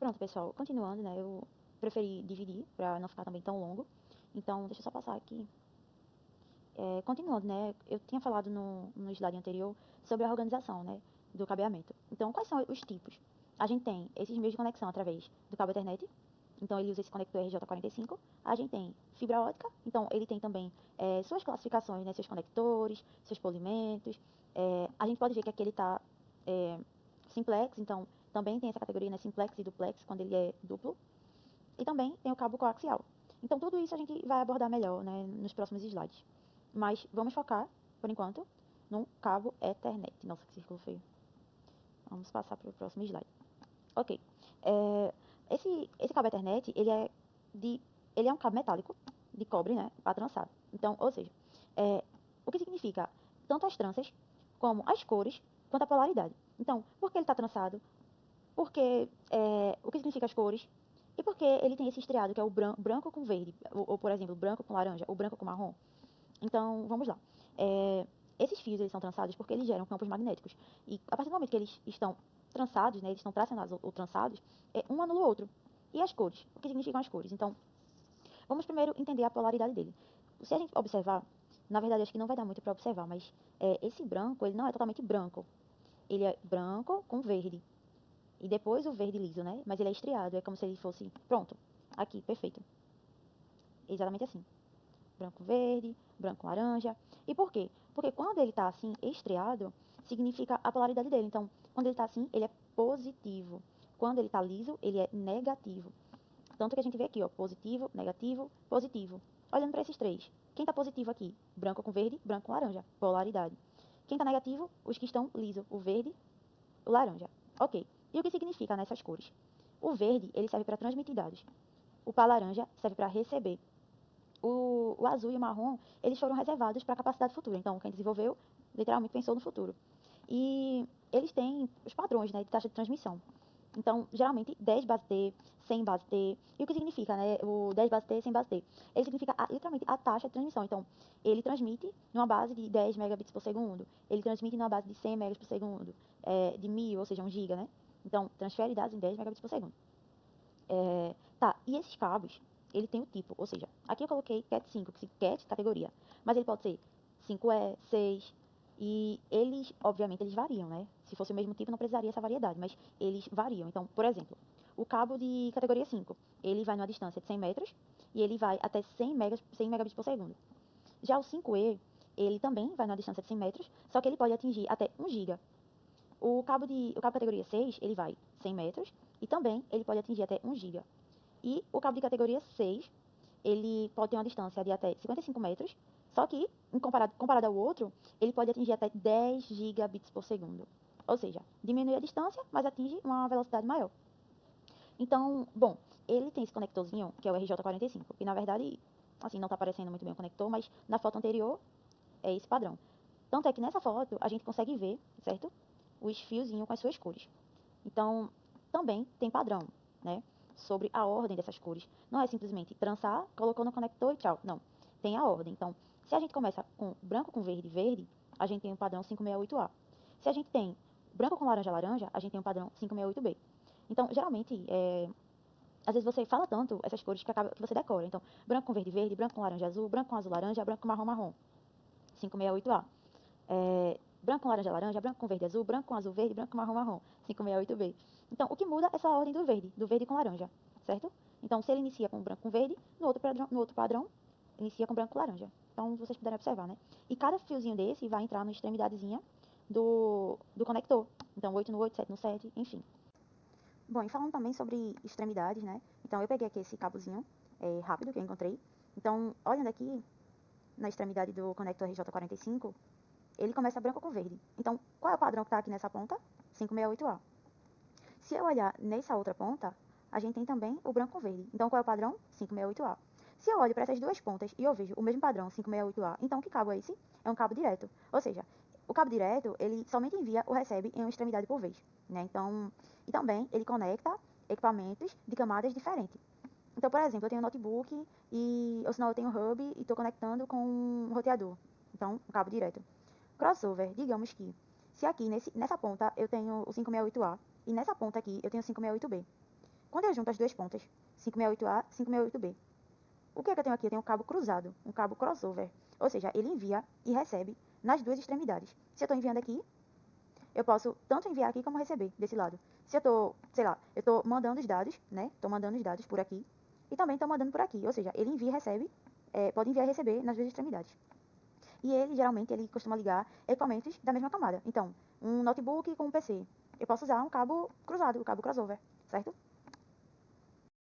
Pronto, pessoal, continuando, né, eu preferi dividir pra não ficar também tão longo. Então, deixa eu só passar aqui. Continuando, né, eu tinha falado no slide anterior sobre a organização, né, do cabeamento. Então, quais são os tipos? A gente tem esses meios de conexão através do cabo Ethernet. Então, ele usa esse conector RJ45. A gente tem fibra ótica. Então, ele tem também suas classificações, né, seus conectores, seus polimentos. A gente pode ver que aqui ele está simplex. Então, também tem essa categoria, né, simplex e duplex, quando ele é duplo. E também tem o cabo coaxial. Então, tudo isso a gente vai abordar melhor, né, nos próximos slides. Mas vamos focar, por enquanto, no cabo Ethernet. Nossa, que círculo feio. Vamos passar para o próximo slide. Ok. Esse cabo Ethernet, ele é um cabo metálico de cobre, né, para trançado. Então, ou seja, o que significa tanto as tranças, como as cores, quanto a polaridade. Então, por que ele está trançado? Porque o que significa as cores? E porque ele tem esse estriado, que é o branco com verde, ou, por exemplo, branco com laranja, ou branco com marrom. Então, vamos lá. Esses fios, eles são trançados porque eles geram campos magnéticos. E a partir do momento que eles estão trançados, né, eles estão tracionados ou trançados, um anula o outro. E as cores? O que significam as cores? Então, vamos primeiro entender a polaridade dele. Se a gente observar, na verdade, acho que não vai dar muito para observar, mas esse branco, ele não é totalmente branco. Ele é branco com verde. E depois o verde liso, né? Mas ele é estriado, é como se ele fosse... Pronto, aqui, perfeito. Exatamente assim. Branco verde, branco laranja. E por quê? Porque quando ele tá assim, estriado, significa a polaridade dele. Então, quando ele tá assim, ele é positivo. Quando ele tá liso, ele é negativo. Tanto que a gente vê aqui, ó, positivo, negativo, positivo. Olhando para esses três. Quem tá positivo aqui? Branco com verde, branco com laranja. Polaridade. Quem tá negativo? Os que estão liso. O verde, o laranja. Ok. E o que significa nessas cores? O verde, ele serve para transmitir dados. O pá laranja serve para receber. O azul e o marrom, eles foram reservados para a capacidade futura. Então, quem desenvolveu, literalmente pensou no futuro. E eles têm os padrões, né, de taxa de transmissão. Então, geralmente, 10 base T, 100 base T. E o que significa, né, o 10 base T, 100 base T? Ele significa, literalmente, a taxa de transmissão. Então, ele transmite numa base de 10 megabits por segundo. Ele transmite numa base de 100 megas por segundo. De 1000, ou seja, 1 giga, né? Então, transfere dados em 10 megabits por segundo. Tá, e esses cabos, ele tem o tipo, ou seja, aqui eu coloquei Cat 5, que Cat categoria, mas ele pode ser 5E, 6, e eles, obviamente, eles variam, né? Se fosse o mesmo tipo, não precisaria essa variedade, mas eles variam. Então, por exemplo, o cabo de categoria 5, ele vai numa distância de 100 metros e ele vai até 100 megabits por segundo. Já o 5E, ele também vai numa distância de 100 metros, só que ele pode atingir até 1 giga. O cabo categoria 6, ele vai 100 metros e também ele pode atingir até 1 giga. E o cabo de categoria 6, ele pode ter uma distância de até 55 metros, só que, comparado ao outro, ele pode atingir até 10 gigabits por segundo. Ou seja, diminui a distância, mas atinge uma velocidade maior. Então, bom, ele tem esse conectorzinho, que é o RJ45, que na verdade, assim, não está aparecendo muito bem o conector, mas na foto anterior é esse padrão. Tanto é que nessa foto a gente consegue ver, certo? Os fiozinhos com as suas cores. Então, também tem padrão, né? Sobre a ordem dessas cores. Não é simplesmente trançar, colocou no conector e tchau. Não. Tem a ordem. Então, se a gente começa com branco com verde, verde, a gente tem o padrão 568A. Se a gente tem branco com laranja, laranja, a gente tem o padrão 568B. Então, geralmente, às vezes você fala tanto essas cores que você decora. Então, branco com verde, verde, branco com laranja, azul, branco com azul, laranja, branco com marrom, marrom. 568A. Branco com laranja, laranja, branco com verde, azul, branco com azul, verde, branco com marrom, marrom. 568B. Então, o que muda é só a ordem do verde com laranja, certo? Então, se ele inicia com branco com verde, no outro padrão inicia com branco com laranja. Então, vocês puderem observar, né? E cada fiozinho desse vai entrar na extremidadezinha do conector. Então, 8 no 8, 7 no 7, enfim. Bom, e falando também sobre extremidades, né? Então, eu peguei aqui esse cabozinho rápido que eu encontrei. Então, olhando aqui na extremidade do conector RJ45, ele começa branco com verde. Então, qual é o padrão que está aqui nessa ponta? 568A. Se eu olhar nessa outra ponta, a gente tem também o branco com verde. Então, qual é o padrão? 568A. Se eu olho para essas duas pontas e eu vejo o mesmo padrão, 568A, então que cabo é esse? É um cabo direto. Ou seja, o cabo direto, ele somente envia ou recebe em uma extremidade por vez, né? Então, e também ele conecta equipamentos de camadas diferentes. Então, por exemplo, eu tenho um notebook ou senão eu tenho um hub e estou conectando com um roteador. Então, um cabo direto. Crossover, digamos que se aqui nessa ponta eu tenho o 568A e nessa ponta aqui eu tenho o 568B. Quando eu junto as duas pontas, 568A, 568B, o que é que eu tenho aqui? Eu tenho um cabo cruzado, um cabo crossover. Ou seja, ele envia e recebe nas duas extremidades. Se eu estou enviando aqui, eu posso tanto enviar aqui como receber desse lado. Se eu estou, sei lá, eu estou mandando os dados, né? Estou mandando os dados por aqui e também estou mandando por aqui. Ou seja, ele envia e recebe, pode enviar e receber nas duas extremidades. E ele, geralmente, ele costuma ligar equipamentos da mesma camada. Então, um notebook com um PC. Eu posso usar um cabo cruzado, o cabo crossover, certo?